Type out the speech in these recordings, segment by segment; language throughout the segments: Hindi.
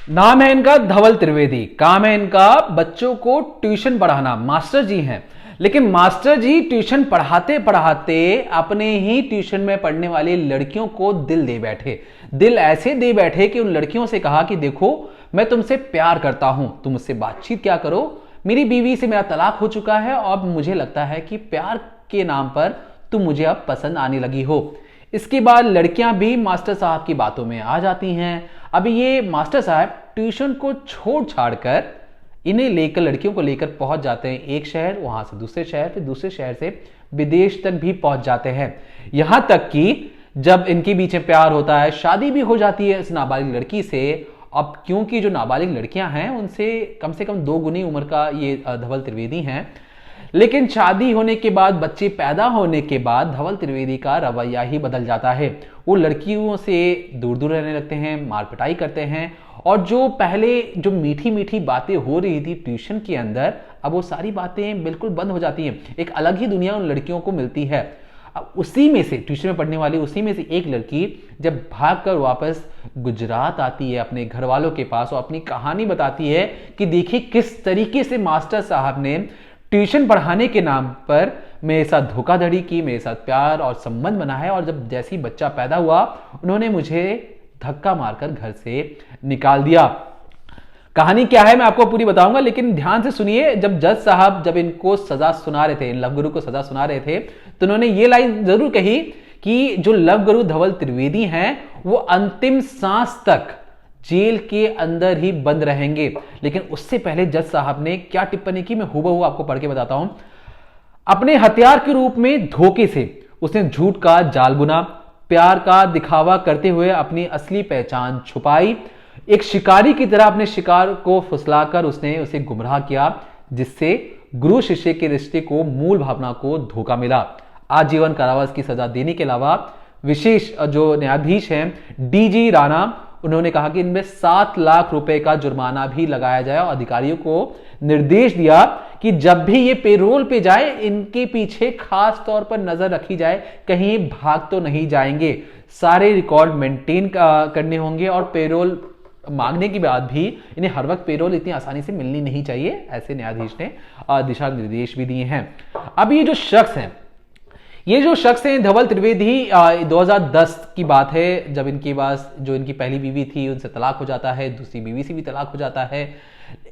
नाम है इनका धवल त्रिवेदी, काम है इनका बच्चों को ट्यूशन पढ़ाना, मास्टर जी हैं। लेकिन मास्टर जी ट्यूशन पढ़ाते पढ़ाते अपने ही ट्यूशन में पढ़ने वाली लड़कियों को दिल दे बैठे। दिल ऐसे दे बैठे कि उन लड़कियों से कहा कि देखो मैं तुमसे प्यार करता हूं, तुम मुझसे बातचीत क्या करो, मेरी बीवी से मेरा तलाक हो चुका है और मुझे लगता है कि प्यार के नाम पर तुम मुझे अब पसंद आने लगी हो। इसके बाद लड़कियां भी मास्टर साहब की बातों में आ जाती हैं। अभी ये मास्टर साहब ट्यूशन को छोड़ छाड़ कर इन्हें लेकर, लड़कियों को लेकर पहुंच जाते हैं एक शहर, वहां से दूसरे शहर, फिर दूसरे शहर से विदेश तक भी पहुंच जाते हैं। यहां तक कि जब इनके बीच में प्यार होता है, शादी भी हो जाती है इस नाबालिग लड़की से। अब क्योंकि जो नाबालिग लड़कियां हैं उनसे कम से कम 2 गुनी उम्र का ये धवल त्रिवेदी हैं, लेकिन शादी होने के बाद, बच्चे पैदा होने के बाद धवल त्रिवेदी का रवैया ही बदल जाता है। वो लड़कियों से दूर दूर रहने लगते हैं, मार पिटाई करते हैं, और जो पहले जो मीठी मीठी बातें हो रही थी ट्यूशन के अंदर, अब वो सारी बातें बिल्कुल बंद हो जाती हैं। एक अलग ही दुनिया उन लड़कियों को मिलती है। अब उसी में से, ट्यूशन में पढ़ने वाली उसी में से एक लड़की जब भागकर वापस गुजरात आती है अपने घर वालों के पास और अपनी कहानी बताती है कि देखिए किस तरीके से मास्टर साहब ने ट्यूशन पढ़ाने के नाम पर मेरे साथ धोखाधड़ी की, मेरे साथ प्यार और संबंध बना है, और जब जैसे ही बच्चा पैदा हुआ उन्होंने मुझे धक्का मारकर घर से निकाल दिया। कहानी क्या है मैं आपको पूरी बताऊंगा, लेकिन ध्यान से सुनिए। जब जज साहब जब इनको सजा सुना रहे थे, इन लव गुरु को सजा सुना रहे थे, तो उन्होंने ये लाइन जरूर कही कि जो लव गुरु धवल त्रिवेदी हैं वो अंतिम सांस तक जेल के अंदर ही बंद रहेंगे। लेकिन उससे पहले जज साहब ने क्या टिप्पणी की, मैं हूबहू आपको पढ़ के बताता हूं। अपने हथियार के रूप में धोखे से उसने झूठ का जाल बुना, प्यार का दिखावा करते हुए अपनी असली पहचान छुपाई। एक शिकारी की तरह अपने शिकार को फुसलाकर उसने उसे गुमराह किया, जिससे गुरु शिष्य के रिश्ते को, मूल भावना को धोखा मिला। आजीवन कारावास की सजा देने के अलावा विशेष जो न्यायाधीश हैं डीजी राणा, उन्होंने कहा कि इनमें 7 लाख रुपए का जुर्माना भी लगाया जाए, और अधिकारियों को निर्देश दिया कि जब भी ये पेरोल पे जाए इनके पीछे खास तौर पर नजर रखी जाए, कहीं भाग तो नहीं जाएंगे। सारे रिकॉर्ड मेंटेन करने होंगे, और पेरोल मांगने के बाद भी इन्हें हर वक्त पेरोल इतनी आसानी से मिलनी नहीं चाहिए, ऐसे न्यायाधीश ने दिशा निर्देश भी दिए हैं। अब ये जो शख्स हैं धवल त्रिवेदी, 2010 की बात है जब इनके पास जो इनकी पहली बीवी थी उनसे तलाक हो जाता है, दूसरी बीवी से भी तलाक हो जाता है,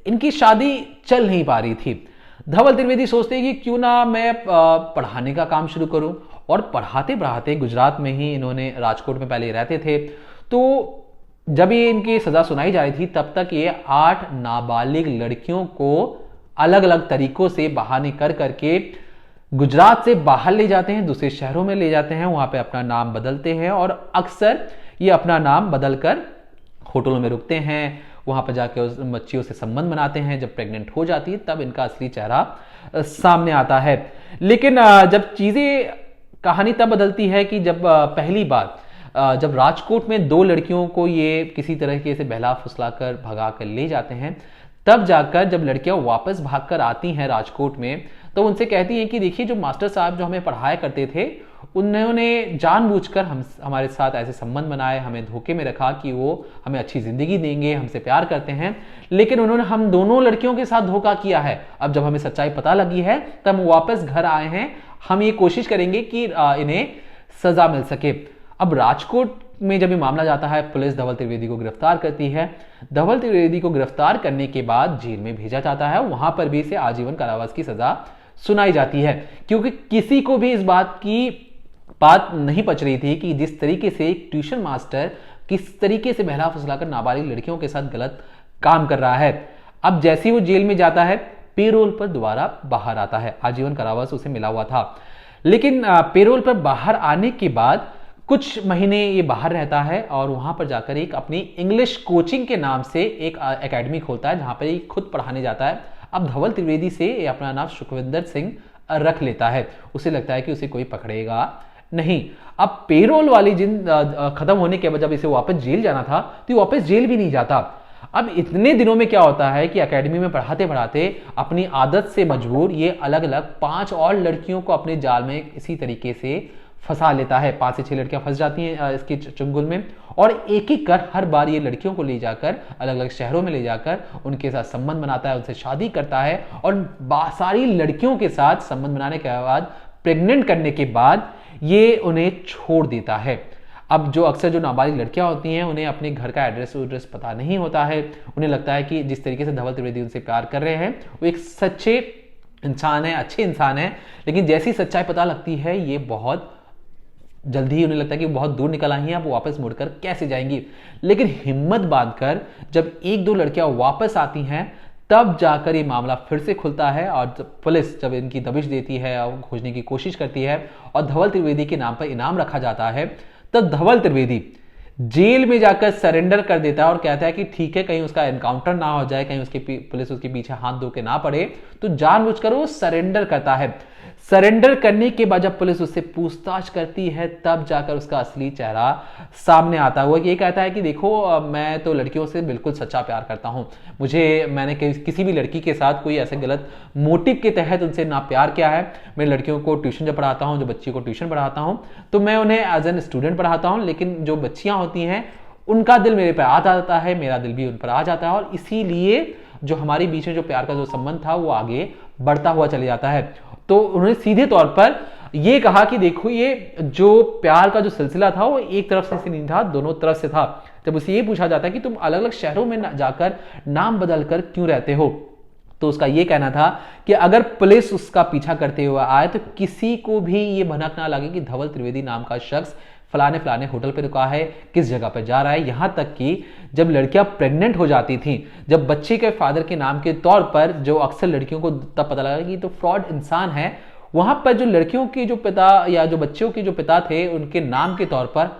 इनकी शादी चल नहीं पा रही थी। धवल त्रिवेदी सोचते हैं कि क्यों ना मैं पढ़ाने का काम शुरू करूं, और पढ़ाते पढ़ाते गुजरात में ही, इन्होंने राजकोट में पहले रहते थे, तो जब ये इनकी सजा सुनाई जा रही थी तब तक ये 8 नाबालिग लड़कियों को अलग अलग तरीकों से बहाने कर करके गुजरात से बाहर ले जाते हैं, दूसरे शहरों में ले जाते हैं, वहां पे अपना नाम बदलते हैं, और अक्सर ये अपना नाम बदलकर होटलों में रुकते हैं, वहां पर जाकर उस बच्चियों से संबंध बनाते हैं। जब प्रेग्नेंट हो जाती है तब इनका असली चेहरा सामने आता है। लेकिन जब चीजें, कहानी तब बदलती है कि जब पहली बार जब राजकोट में 2 लड़कियों को ये किसी तरीके से बहला फुसला कर भगा कर ले जाते हैं, तब जाकर जब लड़कियां वापस भागकर आती हैं राजकोट में, तो उनसे कहती हैं कि देखिए जो मास्टर साहब जो हमें पढ़ाया करते थे उन्होंने जानबूझकर हमारे साथ ऐसे संबंध बनाए, हमें धोखे में रखा कि वो हमें अच्छी जिंदगी देंगे, हमसे प्यार करते हैं, लेकिन उन्होंने हम दोनों लड़कियों के साथ धोखा किया है। अब जब हमें सच्चाई पता लगी है तब हम वापस घर आए हैं, हम ये कोशिश करेंगे कि इन्हें सजा मिल सके। अब राजकोट में जब ये मामला जाता है, पुलिस धवल त्रिवेदी को गिरफ्तार करती है। धवल त्रिवेदी को गिरफ्तार करने के बाद जेल में भेजा जाता है, वहां पर भी इसे आजीवन कारावास की सजा सुनाई जाती है, क्योंकि किसी को भी इस बात नहीं पच रही थी कि जिस तरीके से एक ट्यूशन मास्टर किस तरीके से बहला फुसलाकर नाबालिग लड़कियों के साथ गलत काम कर रहा है। अब जैसे ही वो जेल में जाता है, पेरोल पर दोबारा बाहर आता है, आजीवन कारावास उसे मिला हुआ था, लेकिन पेरोल पर बाहर आने के बाद कुछ महीने ये बाहर रहता है, और वहां पर जाकर एक अपनी इंग्लिश कोचिंग के नाम से एक एकेडमी खोलता है, जहां पर ये खुद पढ़ाने जाता है। अब धवल त्रिवेदी से ये अपना नाम सुखविंदर सिंह रख लेता है, उसे लगता है कि उसे कोई पकड़ेगा नहीं। अब पेरोल वाली जिन खत्म होने के बाद जब इसे वापस जेल जाना था, तो ये वापस जेल भी नहीं जाता। अब इतने दिनों में क्या होता है कि एकेडमी में पढ़ाते पढ़ाते अपनी आदत से मजबूर ये अलग अलग 5 और लड़कियों को अपने जाल में इसी तरीके से फंसा लेता है। 5 से 6 लड़कियां फंस जाती हैं इसके चंगुल में, और एक एक कर हर बार ये लड़कियों को ले जाकर अलग अलग शहरों में ले जाकर उनके साथ संबंध बनाता है, उनसे शादी करता है, और सारी लड़कियों के साथ संबंध बनाने के बाद, प्रेग्नेंट करने के बाद ये उन्हें छोड़ देता है। अब जो अक्सर जो नाबालिग लड़कियां होती हैं, उन्हें अपने घर का एड्रेस पता नहीं होता है। उन्हें लगता है कि जिस तरीके से धवल त्रिवेदी उनसे प्यार कर रहे हैं वो एक सच्चे इंसान है, अच्छे इंसान है, लेकिन जैसी सच्चाई पता लगती है ये बहुत जल्दी ही उन्हें लगता है कि बहुत दूर निकल आई हैं, अब वापस मुड़कर कैसे जाएंगी। लेकिन हिम्मत बांधकर जब 1-2 लड़कियां वापस आती हैं तब जाकर ये मामला फिर से खुलता है, और पुलिस जब इनकी दबिश देती है और खोजने की कोशिश करती है और धवल त्रिवेदी के नाम पर इनाम रखा जाता है, तब धवल त्रिवेदी जेल में जाकर सरेंडर कर देता है और कहता है कि ठीक है, कहीं उसका एनकाउंटर ना हो जाए, कहीं उसके पुलिस उसके पीछे हाथ धो के ना पड़े, तो जानबूझकर वो सरेंडर करता है। सरेंडर करने के बाद जब पुलिस उससे पूछताछ करती है तब जाकर उसका असली चेहरा सामने आता है। वो ये कहता है कि देखो, मैं तो लड़कियों से बिल्कुल सच्चा प्यार करता हूं, मैंने किसी भी लड़की के साथ कोई ऐसे गलत मोटिव के तहत उनसे ना प्यार किया है। मैं लड़कियों को ट्यूशन जब पढ़ाता हूं, जो बच्चियों को ट्यूशन पढ़ाता हूं, तो मैं उन्हें एज एन स्टूडेंट पढ़ाता हूं, लेकिन जो बच्चियां होती हैं उनका दिल मेरे पर आ जाता है, मेरा दिल भी उन पर आ जाता है, और इसीलिए जो हमारे बीच में जो प्यार का जो संबंध था वो आगे बढ़ता हुआ चले जाता है। तो उन्होंने सीधे तौर पर यह कहा कि देखो, ये जो प्यार का जो सिलसिला था वो एक तरफ से नहीं था, दोनों तरफ से था। जब उसे ये पूछा जाता है कि तुम अलग अलग शहरों में जाकर नाम बदलकर क्यों रहते हो, तो उसका यह कहना था कि अगर पुलिस उसका पीछा करते हुए आए तो किसी को भी ये भनक ना लगे कि धवल त्रिवेदी नाम का शख्स फलाने फलाने होटल पे रुका है, किस जगह पे जा रहा है। यहां तक कि जब लड़कियां प्रेग्नेंट हो जाती थीं, जब बच्चे के फादर के नाम के तौर पर जो अक्सर लड़कियों को तब पता लगा कि तो फ्रॉड इंसान है, वहां पर जो लड़कियों के जो पिता या जो बच्चों के जो पिता थे उनके नाम के तौर पर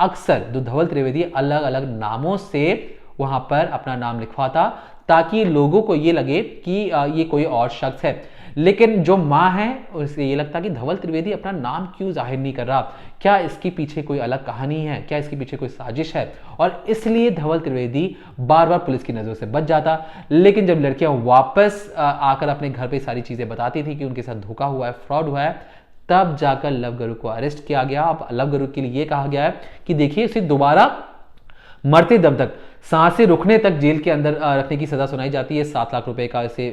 अक्सर जो धवल त्रिवेदी अलग अलग नामों से वहां पर अपना नाम लिखवाता, ताकि लोगों को ये लगे कि ये कोई और शख्स है। लेकिन जो माँ है उसे ये लगता कि धवल त्रिवेदी अपना नाम क्यों जाहिर नहीं कर रहा, क्या इसके पीछे कोई अलग कहानी है, क्या इसके पीछे कोई साजिश है, और इसलिए धवल त्रिवेदी बार बार पुलिस की नजरों से बच जाता। लेकिन जब लड़कियां वापस आकर अपने घर पे सारी चीजें बताती थी कि उनके साथ धोखा हुआ है, फ्रॉड हुआ है, तब जाकर लव गुरु को अरेस्ट किया गया। अब लव गुरु के लिए कहा गया है कि देखिए, इसे दोबारा मरते दम तक, सांसें रुकने तक जेल के अंदर रखने की सजा सुनाई जाती है। 7 लाख रुपए का इसे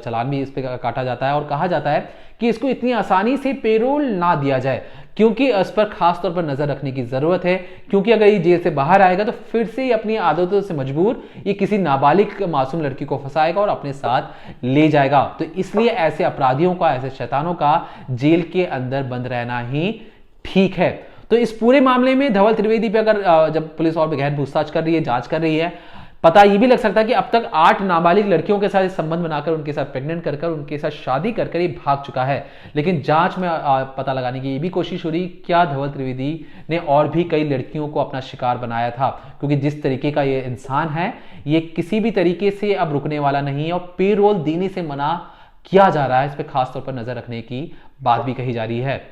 चालान भी इस पे काटा जाता है, और कहा जाता है कि इसको इतनी आसानी से पेरोल ना दिया जाए, क्योंकि इस पर खास तौर पर नजर रखने की जरूरत है, क्योंकि अगर ये जेल से बाहर आएगा तो फिर से अपनी आदतों से मजबूर ये किसी नाबालिग मासूम लड़की को फंसाएगा और अपने साथ ले जाएगा। तो इसलिए ऐसे अपराधियों का, ऐसे शैतानों का जेल के अंदर बंद रहना ही ठीक है। तो इस पूरे मामले में धवल त्रिवेदी पे अगर जब पुलिस और भी गहन पूछताछ कर रही है, जांच कर रही है, पता ये भी लग सकता है कि अब तक 8 नाबालिग लड़कियों के साथ संबंध बनाकर उनके साथ प्रेग्नेंट कर उनके साथ शादी कर ये भाग चुका है। लेकिन जांच में पता लगाने की ये भी कोशिश हो रही, क्या धवल त्रिवेदी ने और भी कई लड़कियों को अपना शिकार बनाया था, क्योंकि जिस तरीके का ये इंसान है ये किसी भी तरीके से अब रुकने वाला नहीं है, और पेरोल देने से मना किया जा रहा है। इस पर खास तौर पर नजर रखने की बात भी कही जा रही है।